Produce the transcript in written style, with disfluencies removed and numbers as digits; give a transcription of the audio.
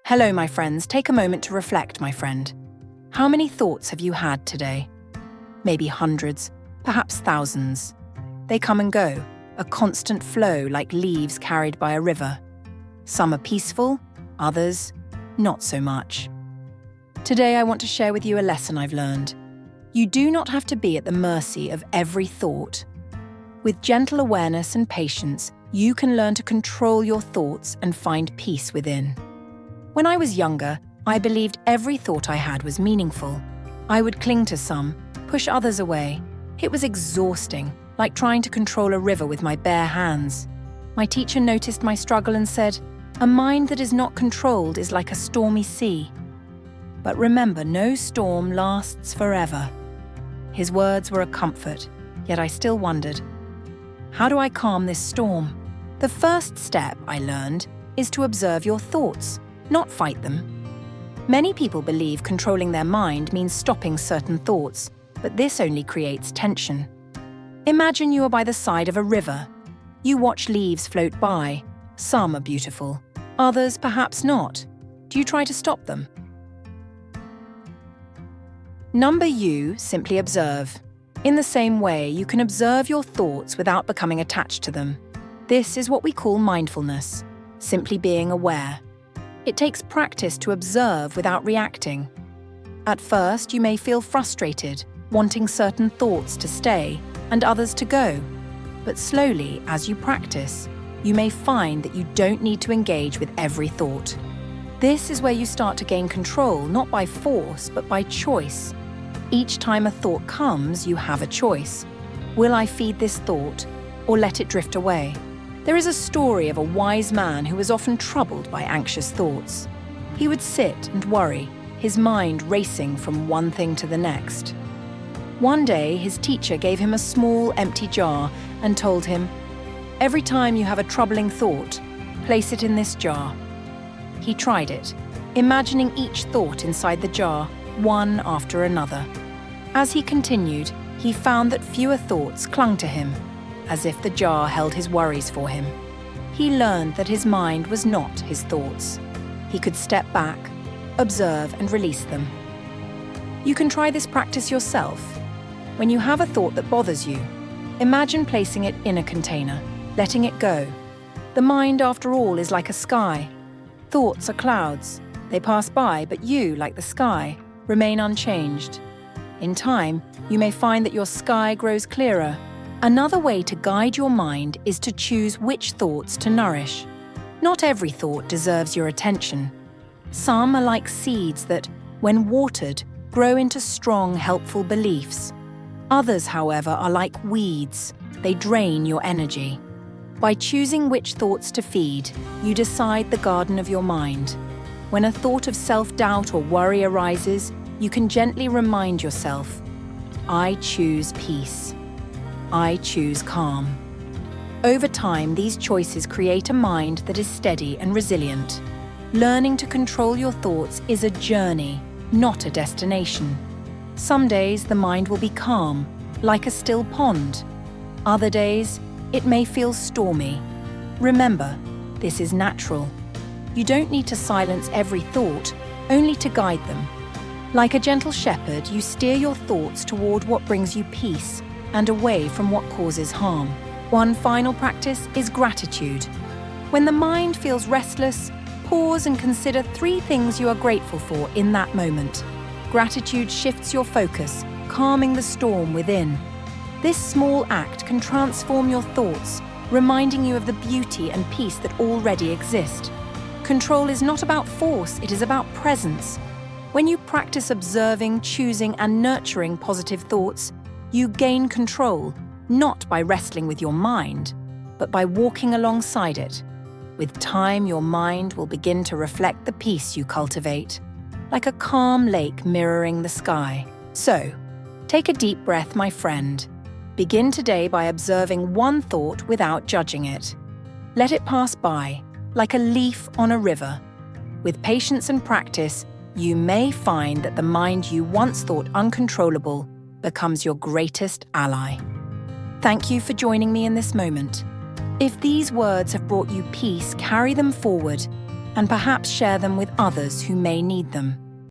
Hello, my friends. Take a moment to reflect, my friend. How many thoughts have you had today? Maybe hundreds, perhaps thousands. They come and go, a constant flow like leaves carried by a river. Some are peaceful, others, not so much. Today I want to share with you a lesson I've learned. You do not have to be at the mercy of every thought. With gentle awareness and patience, you can learn to control your thoughts and find peace within. When I was younger, I believed every thought I had was meaningful. I would cling to some, push others away. It was exhausting, like trying to control a river with my bare hands. My teacher noticed my struggle and said, "A mind that is not controlled is like a stormy sea." But remember, no storm lasts forever. His words were a comfort, yet I still wondered, how do I calm this storm? The first step, I learned, is to observe your thoughts, not fight them. Many people believe controlling their mind means stopping certain thoughts, but this only creates tension. Imagine you are by the side of a river. You watch leaves float by. Some are beautiful, others perhaps not. Do you try to stop them? Number U, simply observe. In the same way, you can observe your thoughts without becoming attached to them. This is what we call mindfulness, simply being aware. It takes practice to observe without reacting. At first, you may feel frustrated, wanting certain thoughts to stay and others to go. But slowly, as you practice, you may find that you don't need to engage with every thought. This is where you start to gain control, not by force, but by choice. Each time a thought comes, you have a choice. Will I feed this thought or let it drift away? There is a story of a wise man who was often troubled by anxious thoughts. He would sit and worry, his mind racing from one thing to the next. One day, his teacher gave him a small, empty jar and told him, "Every time you have a troubling thought, place it in this jar." He tried it, imagining each thought inside the jar, one after another. As he continued, he found that fewer thoughts clung to him, as if the jar held his worries for him. He learned that his mind was not his thoughts. He could step back, observe and release them. You can try this practice yourself. When you have a thought that bothers you, imagine placing it in a container, letting it go. The mind, after all, is like a sky. Thoughts are clouds. They pass by, but you, like the sky, remain unchanged. In time, you may find that your sky grows clearer. Another way to guide your mind is to choose which thoughts to nourish. Not every thought deserves your attention. Some are like seeds that, when watered, grow into strong, helpful beliefs. Others, however, are like weeds. They drain your energy. By choosing which thoughts to feed, you decide the garden of your mind. When a thought of self-doubt or worry arises, you can gently remind yourself, "I choose peace. I choose calm." Over time, these choices create a mind that is steady and resilient. Learning to control your thoughts is a journey, not a destination. Some days the mind will be calm, like a still pond. Other days, it may feel stormy. Remember, this is natural. You don't need to silence every thought, only to guide them. Like a gentle shepherd, you steer your thoughts toward what brings you peace and away from what causes harm. One final practice is gratitude. When the mind feels restless, pause and consider 3 things you are grateful for in that moment. Gratitude shifts your focus, calming the storm within. This small act can transform your thoughts, reminding you of the beauty and peace that already exist. Control is not about force, it is about presence. When you practice observing, choosing, and nurturing positive thoughts, you gain control, not by wrestling with your mind, but by walking alongside it. With time, your mind will begin to reflect the peace you cultivate, like a calm lake mirroring the sky. So, take a deep breath, my friend. Begin today by observing one thought without judging it. Let it pass by, like a leaf on a river. With patience and practice, you may find that the mind you once thought uncontrollable becomes your greatest ally. Thank you for joining me in this moment. If these words have brought you peace, carry them forward and perhaps share them with others who may need them.